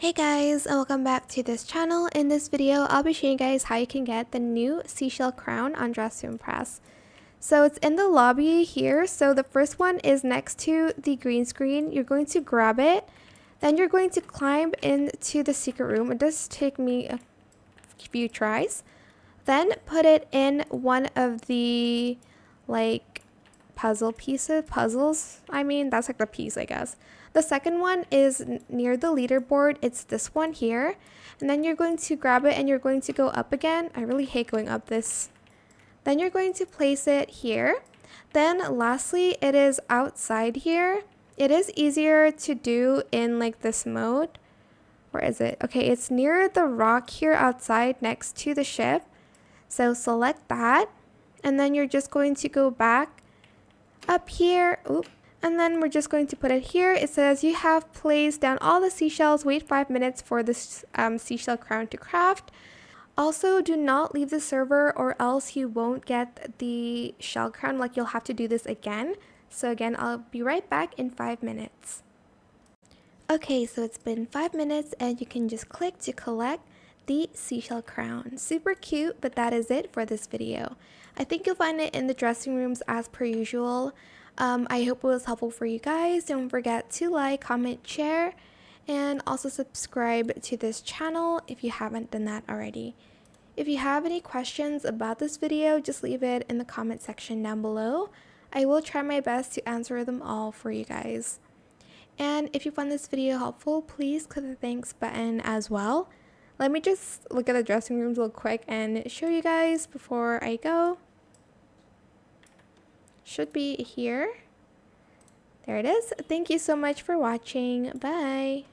Hey guys, and welcome back to this channel. In this video, I'll be showing you guys how you can get the new Seashell Crown on Dress to Impress. So it's in the lobby here. So the first one is next to the green screen. You're going to grab it. Then you're going to climb into the secret room. It does take me a few tries. Then put it in one of the puzzles. I mean, that's like the piece, I guess. The second one is near the leaderboard. It's this one here. And then you're going to grab it and you're going to go up again. I really hate going up this. Then you're going to place it here. Then lastly, it is outside here. It is easier to do in like this mode. Where is it? Okay, it's near the rock here outside next to the ship. So select that. And then you're just going to go back up here. Oop. And then we're just going to put it here. It says you have placed down all the seashells. Wait 5 minutes for this seashell crown to craft. Also, do not leave the server or else you won't get the shell crown. Like, you'll have to do this again. So again, I'll be right back in 5 minutes. Okay, so it's been 5 minutes and you can just click to collect the seashell crown. Super cute, but that is it for this video. I think you'll find it in the dressing rooms as per usual. I hope it was helpful for you guys. Don't forget to like, comment, share, and also subscribe to this channel if you haven't done that already. If you have any questions about this video, just leave it in the comment section down below. I will try my best to answer them all for you guys. And if you found this video helpful, please click the thanks button as well. Let me just look at the dressing rooms real quick and show you guys before I go. Should be here. There it is. Thank you so much for watching. Bye.